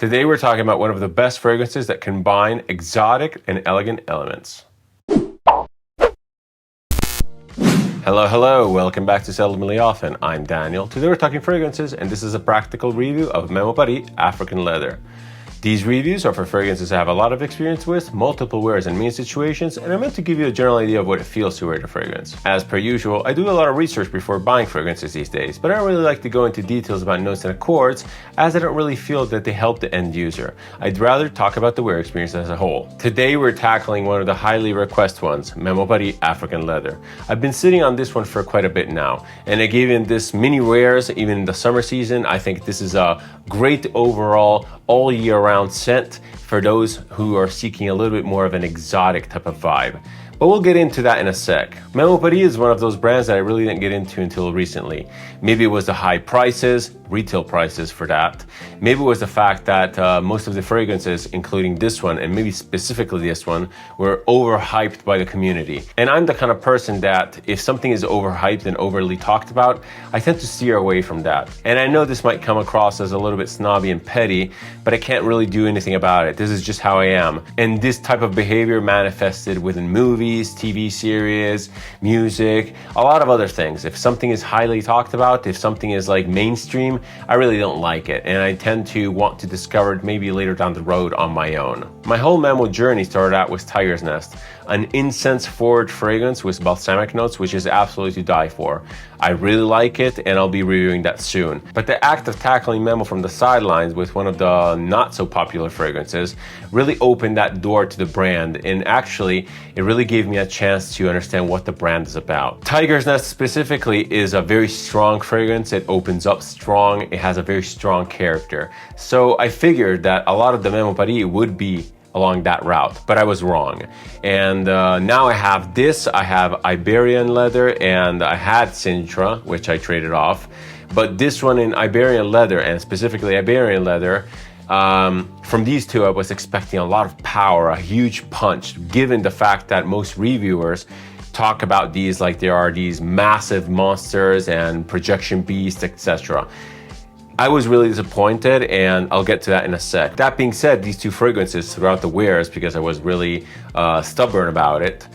Today we're talking about one of the best fragrances that combine exotic and elegant elements. Hello, welcome back to Seldomly Often. I'm Daniel. Today we're talking fragrances and this is a practical review of Memo Paris African Leather. These reviews are for fragrances I have a lot of experience with, multiple wears and main situations, and I'm meant to give you a general idea of what it feels to wear the fragrance. As per usual, I do a lot of research before buying fragrances these days, but I don't really like to go into details about notes and accords, as I don't really feel that they help the end user. I'd rather talk about the wear experience as a whole. Today we're tackling one of the highly requested ones, Memo Paris African Leather. I've been sitting on this one for quite a bit now, and I gave in this mini wears even in the summer season. I think this is a great overall all year round scent for those who are seeking a little bit more of an exotic type of vibe. But we'll get into that in a sec. Memo Paris is one of those brands that I really didn't get into until recently. Maybe it was the high prices, retail prices for that. Maybe it was the fact that most of the fragrances, including this one, and maybe specifically this one, were overhyped by the community. And I'm the kind of person that if something is overhyped and overly talked about, I tend to steer away from that. And I know this might come across as a little bit snobby and petty, but I can't really do anything about it. This is just how I am. And this type of behavior manifested within movies, TV series, music, a lot of other things. If something is highly talked about, if something is like mainstream, I really don't like it, and I tend to want to discover it maybe later down the road on my own. My whole Memo journey started out with Tiger's Nest, an incense-forward fragrance with balsamic notes, which is absolutely to die for. I really like it, and I'll be reviewing that soon. But the act of tackling Memo from the sidelines with one of the not-so-popular fragrances really opened that door to the brand, and actually, it really gave me a chance to understand what the brand is about. Tiger's Nest specifically is a very strong fragrance. It opens up strong. It has a very strong character. So I figured that a lot of the Memo Paris would be along that route, but I was wrong. And now I have this, I have Iberian leather, and I had Sintra, which I traded off. But this one in Iberian leather, and specifically Iberian leather, from these two, I was expecting a lot of power, a huge punch, given the fact that most reviewers talk about these like there are these massive monsters and projection beasts, etc. I was really disappointed, and I'll get to that in a sec. That being said, these two fragrances throughout the wears, because I was really stubborn about it,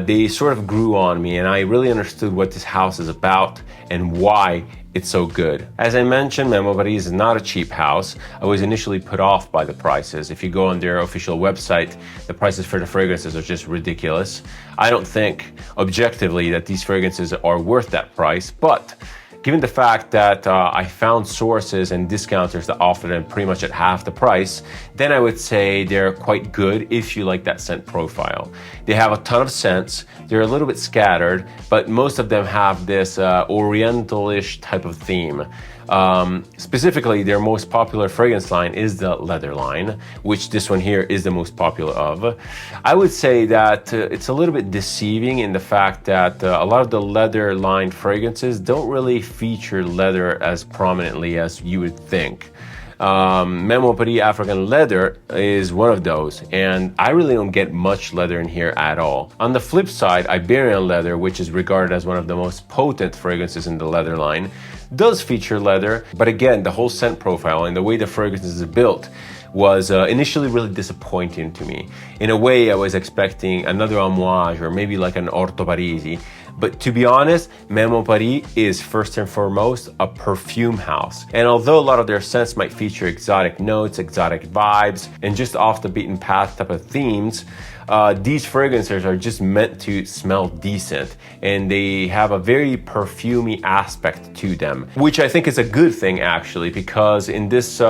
they sort of grew on me, and I really understood what this house is about and why it's so good. As I mentioned, Memo Paris is not a cheap house. I was initially put off by the prices. If you go on their official website, the prices for the fragrances are just ridiculous. I don't think objectively that these fragrances are worth that price, but given the fact that I found sources and discounters that offer them pretty much at half the price, then I would say they're quite good if you like that scent profile. They have a ton of scents. They're a little bit scattered, but most of them have this oriental-ish type of theme. Specifically, their most popular fragrance line is the leather line, which this one here is the most popular of. I would say that it's a little bit deceiving in the fact that a lot of the leather line fragrances don't really feature leather as prominently as you would think. Memo Paris African Leather is one of those, and I really don't get much leather in here at all. On the flip side, Iberian leather, which is regarded as one of the most potent fragrances in the leather line, does feature leather, but again, the whole scent profile and the way the fragrance is built was initially really disappointing to me. In a way, I was expecting another homage or maybe like an Orto Parisi. But to be honest, Memo Paris is first and foremost a perfume house. And although a lot of their scents might feature exotic notes, exotic vibes, and just off the beaten path type of themes, these fragrances are just meant to smell decent, and they have a very perfumey aspect to them, which I think is a good thing actually, because in this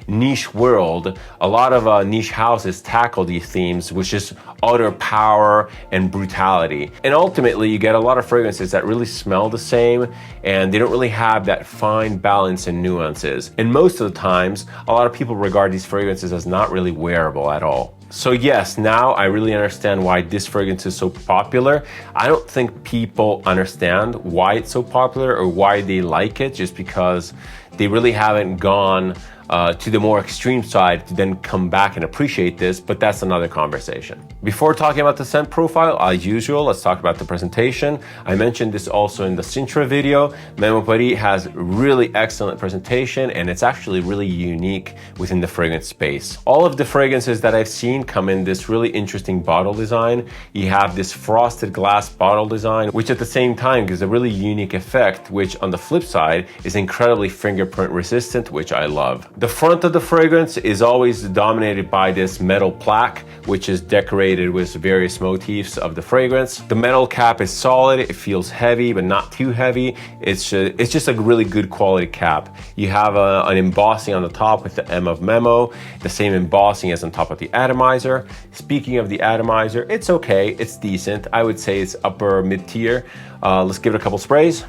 niche world, a lot of niche houses tackle these themes, which is utter power and brutality. And ultimately, you get a lot of fragrances that really smell the same, and they don't really have that fine balance and nuances. And most of the times, a lot of people regard these fragrances as not really wearable at all. So yes, now I really understand why this fragrance is so popular. I don't think people understand why it's so popular or why they like it, just because they really haven't gone to the more extreme side to then come back and appreciate this, but that's another conversation. Before talking about the scent profile, as usual, let's talk about the presentation. I mentioned this also in the Sintra video. Memo Paris has really excellent presentation, and it's actually really unique within the fragrance space. All of the fragrances that I've seen come in this really interesting bottle design. You have this frosted glass bottle design, which at the same time gives a really unique effect, which on the flip side is incredibly fingerprint resistant, which I love. The front of the fragrance is always dominated by this metal plaque, which is decorated with various motifs of the fragrance. The metal cap is solid, it feels heavy, but not too heavy. It's just a really good quality cap. You have an embossing on the top with the M of Memo, the same embossing as on top of the atomizer. Speaking of the atomizer, it's okay, it's decent. I would say it's upper mid-tier. Let's give it a couple sprays.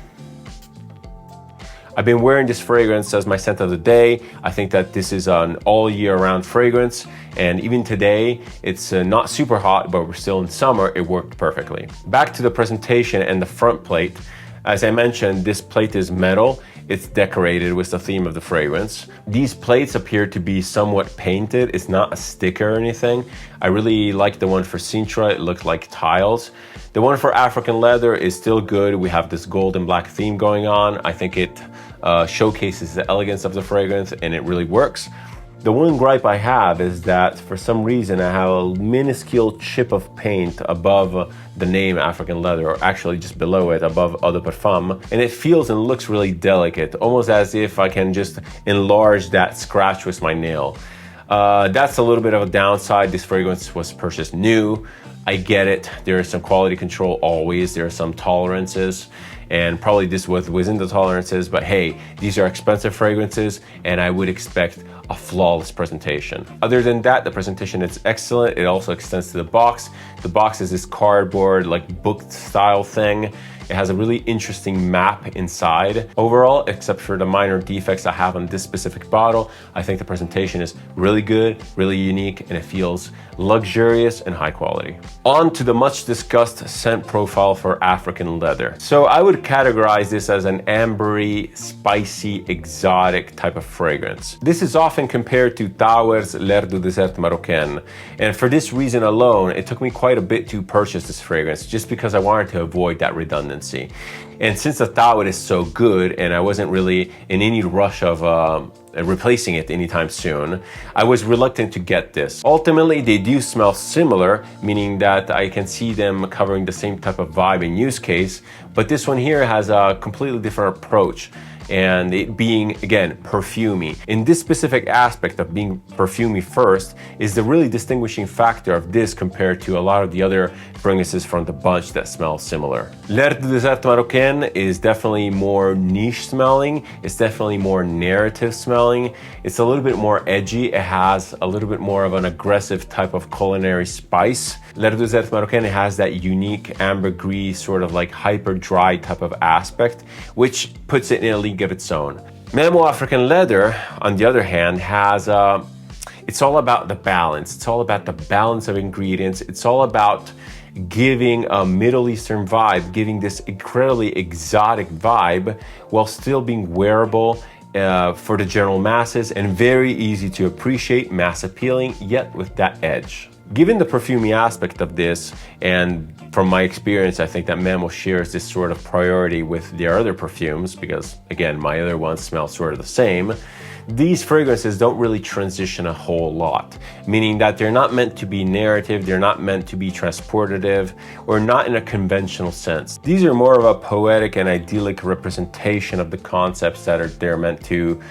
I've been wearing this fragrance as my scent of the day. I think that this is an all year round fragrance. And even today, it's not super hot, but we're still in summer, it worked perfectly. Back to the presentation and the front plate. As I mentioned, this plate is metal. It's decorated with the theme of the fragrance. These plates appear to be somewhat painted. It's not a sticker or anything. I really like the one for Sintra. It looked like tiles. The one for African Leather is still good. We have this gold and black theme going on. I think it showcases the elegance of the fragrance, and it really works. The one gripe I have is that for some reason I have a minuscule chip of paint above the name African Leather, or actually just below it, above Eau de Parfum, and it feels and looks really delicate, almost as if I can just enlarge that scratch with my nail. That's a little bit of a downside. This fragrance was purchased new. I get it. There is some quality control always. There are some tolerances, and probably this was within the tolerances, but hey, these are expensive fragrances, and I would expect a flawless presentation. Other than that, the presentation is excellent. It also extends to the box. The box is this cardboard, like book style thing. It has a really interesting map inside. Overall, except for the minor defects I have on this specific bottle, I think the presentation is really good, really unique, and it feels luxurious and high quality. On to the much discussed scent profile for African Leather. So I would categorize this as an ambery, spicy, exotic type of fragrance. This is often compared to Tauer's L'air du Désert Marocain. And for this reason alone, it took me quite a bit to purchase this fragrance, just because I wanted to avoid that redundancy. And since the Tauer is so good and I wasn't really in any rush of replacing it anytime soon, I was reluctant to get this. Ultimately, they do smell similar, meaning that I can see them covering the same type of vibe and use case, but this one here has a completely different approach, and it being, again, perfumey. In this specific aspect of being perfumey first is the really distinguishing factor of this compared to a lot of the other fragrances from the bunch that smell similar. L'air du Désert Marocain is definitely more niche smelling. It's definitely more narrative smelling. It's a little bit more edgy. It has a little bit more of an aggressive type of culinary spice. L'air du Désert Marocain has that unique ambergris, sort of like hyper dry type of aspect, which puts it in a league of its own. Memo African Leather, on the other hand, has it's all about the balance. It's all about the balance of ingredients. It's all about giving a Middle Eastern vibe, giving this incredibly exotic vibe while still being wearable for the general masses and very easy to appreciate, mass appealing, yet with that edge. Given the perfumey aspect of this, and from my experience, I think that Memo shares this sort of priority with their other perfumes, because again, my other ones smell sort of the same. These fragrances don't really transition a whole lot, meaning that they're not meant to be narrative, they're not meant to be transportative, or not in a conventional sense. These are more of a poetic and idyllic representation of the concepts that they're meant to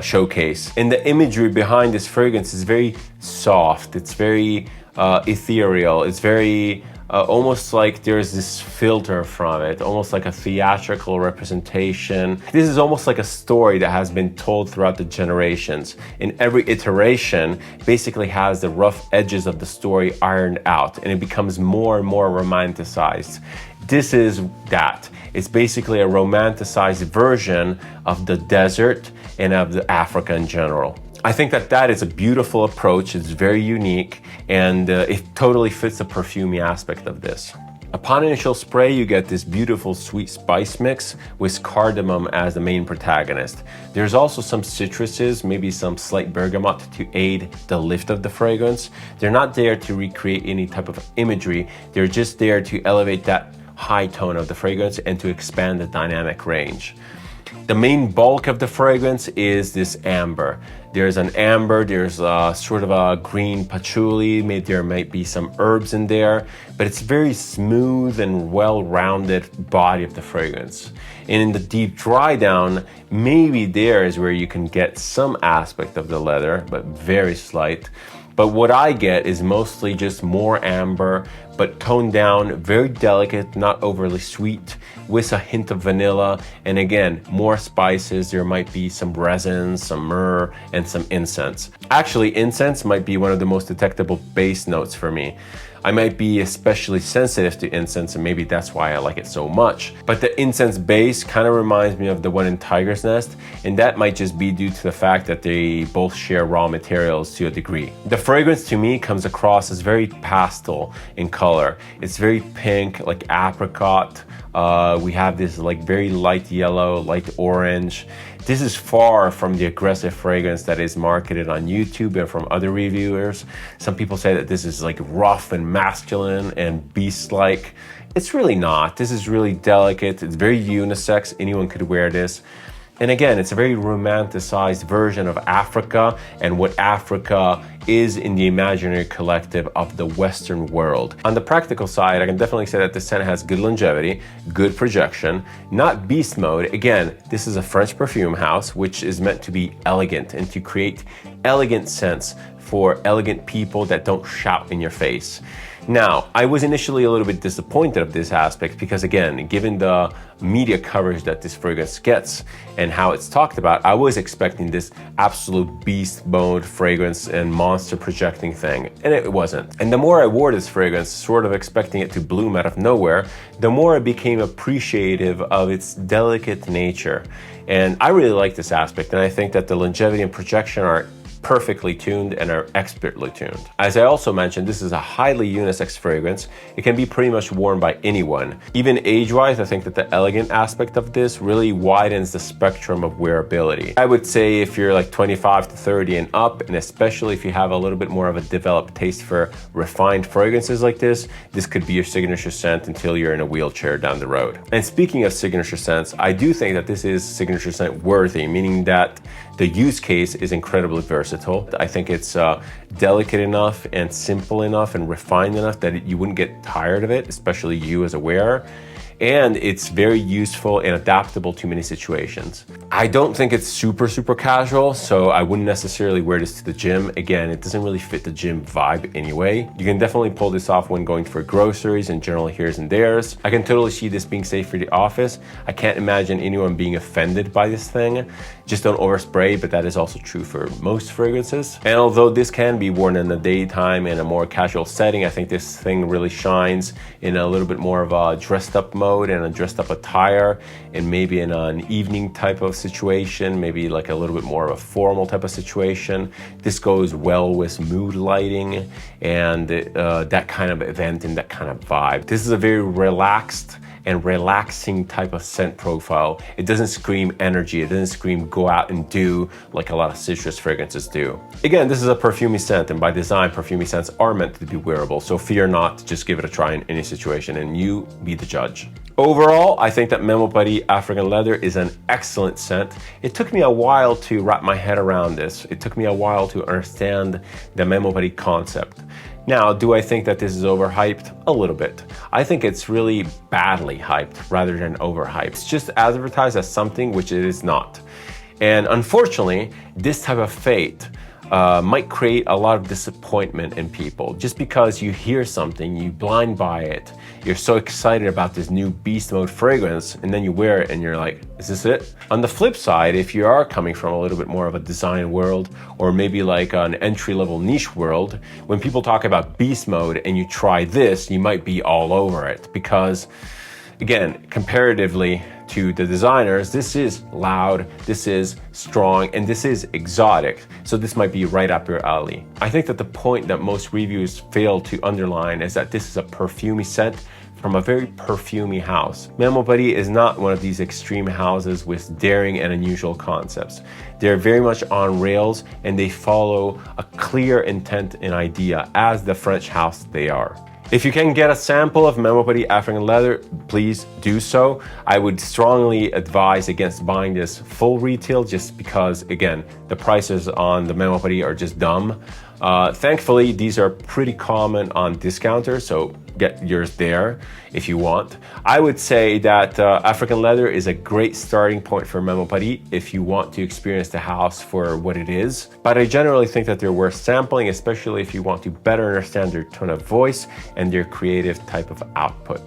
showcase. And the imagery behind this fragrance is very soft, it's very ethereal, it's very almost like there's this filter from it, almost like a theatrical representation. This is almost like a story that has been told throughout the generations. And every iteration basically has the rough edges of the story ironed out, and it becomes more and more romanticized. This is that. It's basically a romanticized version of the desert and of the Africa in general. I think that is a beautiful approach. It's very unique, and it totally fits the perfumey aspect of this. Upon initial spray, you get this beautiful sweet spice mix with cardamom as the main protagonist. There's also some citruses, maybe some slight bergamot to aid the lift of the fragrance. They're not there to recreate any type of imagery. They're just there to elevate that high tone of the fragrance and to expand the dynamic range. The main bulk of the fragrance is this amber. There's an amber, there's sort of a green patchouli, maybe there might be some herbs in there, but it's very smooth and well-rounded body of the fragrance. And in the deep dry down, maybe there is where you can get some aspect of the leather, but very slight. But what I get is mostly just more amber, but toned down, very delicate, not overly sweet, with a hint of vanilla. And again, more spices. There might be some resins, some myrrh, and some incense. Actually, incense might be one of the most detectable base notes for me. I might be especially sensitive to incense, and maybe that's why I like it so much. But the incense base kind of reminds me of the one in Tiger's Nest, and that might just be due to the fact that they both share raw materials to a degree. The fragrance to me comes across as very pastel in color. It's very pink, like apricot. We have this like very light yellow, light orange. This is far from the aggressive fragrance that is marketed on YouTube and from other reviewers. Some people say that this is like rough and masculine and beast-like. It's really not. This is really delicate. It's very unisex. Anyone could wear this. And again, it's a very romanticized version of Africa and what Africa is in the imaginary collective of the Western world. On the practical side, I can definitely say that the scent has good longevity, good projection, not beast mode. Again, this is a French perfume house, which is meant to be elegant and to create elegant scents for elegant people that don't shout in your face. Now, I was initially a little bit disappointed of this aspect because again, given the media coverage that this fragrance gets and how it's talked about, I was expecting this absolute beast mode fragrance and monster projecting thing, and it wasn't. And the more I wore this fragrance, sort of expecting it to bloom out of nowhere, the more I became appreciative of its delicate nature. And I really like this aspect, and I think that the longevity and projection are perfectly tuned and are expertly tuned. As I also mentioned, this is a highly unisex fragrance. It can be pretty much worn by anyone. Even age-wise, I think that the elegant aspect of this really widens the spectrum of wearability. I would say if you're like 25 to 30 and up, and especially if you have a little bit more of a developed taste for refined fragrances like this could be your signature scent until you're in a wheelchair down the road. And speaking of signature scents, I do think that this is signature scent worthy, meaning that the use case is incredibly versatile. I think it's delicate enough and simple enough and refined enough that you wouldn't get tired of it, especially you as a wearer. And it's very useful and adaptable to many situations. I don't think it's super casual, so I wouldn't necessarily wear this to the gym. Again, it doesn't really fit the gym vibe anyway. You can definitely pull this off when going for groceries and general here's and there's. I can totally see this being safe for the office. I can't imagine anyone being offended by this thing. Just don't overspray, but that is also true for most fragrances. And although this can be worn in the daytime in a more casual setting, I think this thing really shines in a little bit more of a dressed up mode and a dressed up attire, and maybe in an evening type of situation, maybe like a little bit more of a formal type of situation. This goes well with mood lighting and that kind of event and that kind of vibe. This is a very relaxed and relaxing type of scent profile. It doesn't scream energy. It doesn't scream go out and do like a lot of citrus fragrances do. Again, this is a perfumey scent, and by design, perfumey scents are meant to be wearable. So fear not, just give it a try in any situation and you be the judge. Overall, I think that Memo Paris African Leather is an excellent scent. It took me a while to wrap my head around this. It took me a while to understand the Memo Paris concept. Now, do I think that this is overhyped? A little bit. I think it's really badly hyped rather than overhyped. It's just advertised as something which it is not. And unfortunately, this type of fate might create a lot of disappointment in people. Just because you hear something, you blind buy it, you're so excited about this new beast mode fragrance, and then you wear it and you're like, is this it? On the flip side, if you are coming from a little bit more of a design world, or maybe like an entry-level niche world, when people talk about beast mode and you try this, you might be all over it because, again, comparatively to the designers, this is loud, this is strong, and this is exotic. So this might be right up your alley. I think that the point that most reviews fail to underline is that this is a perfumey scent from a very perfumey house. Memo Paris is not one of these extreme houses with daring and unusual concepts. They're very much on rails and they follow a clear intent and idea as the French house they are. If you can get a sample of Memo Paris African Leather, please do so. I would strongly advise against buying this full retail just because, again, the prices on the Memo Paris are just dumb. Thankfully, these are pretty common on discounters, so get yours there if you want. I would say that African Leather is a great starting point for Memo Paris if you want to experience the house for what it is. But I generally think that they're worth sampling, especially if you want to better understand their tone of voice and their creative type of output.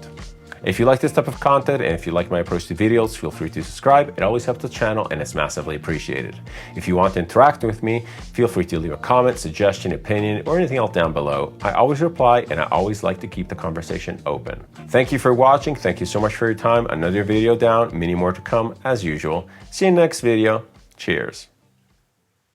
If you like this type of content and if you like my approach to videos, feel free to subscribe. It always helps the channel and it's massively appreciated. If you want to interact with me, feel free to leave a comment, suggestion, opinion, or anything else down below. I always reply and I always like to keep the conversation open. Thank you for watching. Thank you so much for your time. Another video down, many more to come as usual. See you in the next video. Cheers.